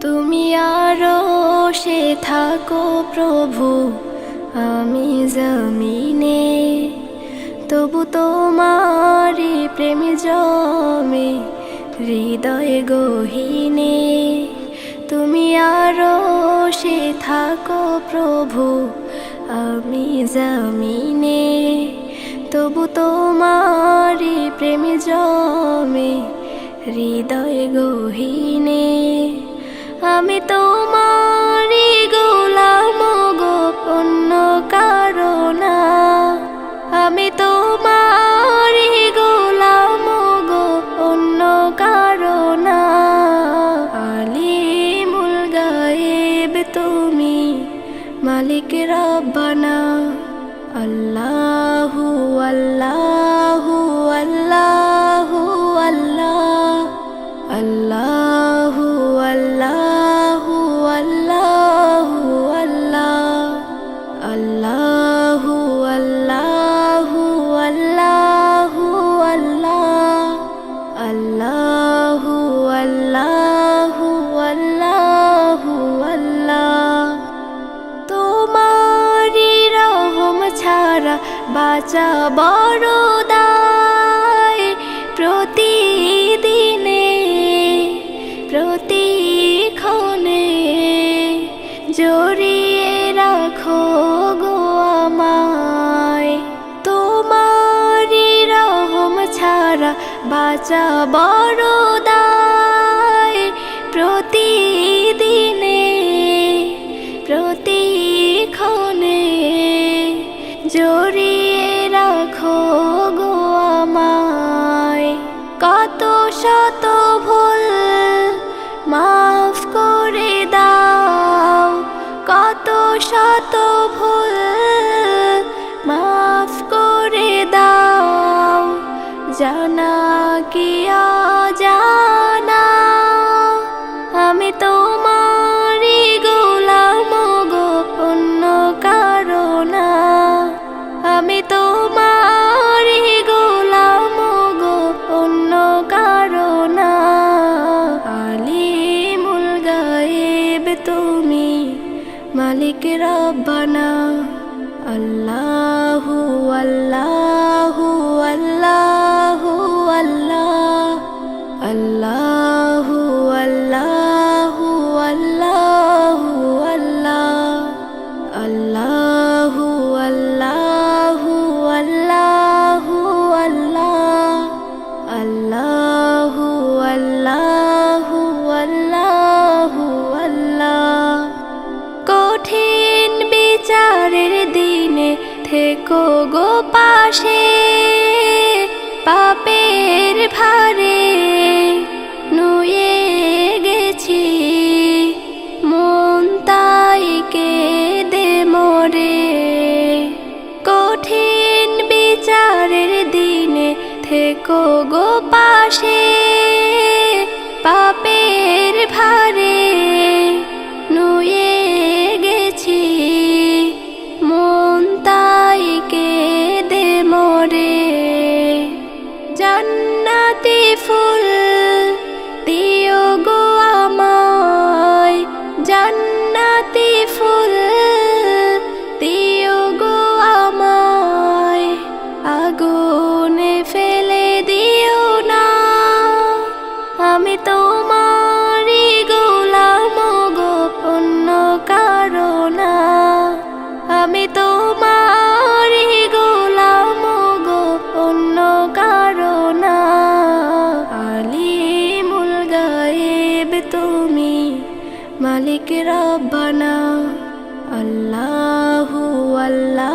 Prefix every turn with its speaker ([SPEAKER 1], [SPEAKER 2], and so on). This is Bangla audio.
[SPEAKER 1] তুমি আরশে থাকো প্রভু, আমি জমিনে, তবু তোমারি প্রেম জমে হৃদয় গহীনে। তুমি আরশে থাকো প্রভু, আমি জমিনে, তবু তোমারি প্রেম জমে হৃদয় গহীনে। আমি তোমারি গোলাম গো, অন্য কারো না। আমি তোমারি গোলাম গো, অন্য কারো না। আলিমুল গায়েব তুমি, মালিক রব্বানা। আল্লাহু আল্লাহু আল্লাহু আল্লাহ, আল্লাহু আল্লাহু আল্লাহু আল্লাহ, আল্লাহু আল্লাহু আল্লাহু আল্লাহ, আল্লাহু আল্লাহু আল্লাহু আল্লাহ। তোমারি রহম ছাড়া বাঁচা বড় দায়। প্রতিদিনে প্রতিক্ষণে জড়িয়ে রাখো গো আমায়। তোমারি রহম ছাড়া বাঁচা বড় দায়। প্রতিদিনে প্রতিক্ষণে জড়িয়ে রাখো গো আমায়। কত শত ভুল মাফ করে দাও, কত শত ভুল মাফ করে দাও। জানা কি অজানা, আমি তোমারি গোলাম গো, অন্য কারো না। আমি তোমারি গোলাম গো, অন্য কারো না। আলিমুল গায়েব তুমি, মালিক রব্বানা। আল্লাহু আল্লাহু আল্লাহু আল্লাহ, আল্লাহু আল্লাহু আল্লাহু আল্লাহ, আল্লাহু আল্লাহু আল্লাহু আল্লাহ, আল্লাহু আল্লাহু আল্লাহু আল্লাহ। কঠিন বিচারের দিনে থেকো গো পাশে, পাপের ভারে নুয়ে গেছি মন, তাই কেঁদে মরে। কঠিন বিচারের দিনে থেকো গো পাশে, পাপের ভারে নুয়ে গেছি মন, তাই কেঁদে মরে। জান্নাতি ফুল দিও গো আমায়, জান্নাতি ফুল দিও গো আমায়। আগুনে ফেলে দিও না, আমি তোমারি গোলাম গো, অন্য কারো না। আমি তোমারি গোলাম গো, অন্য কারো না। আলিমুল গায়েব তুমি, মালিক রব্বানা। আল্লাহু আল্লাহ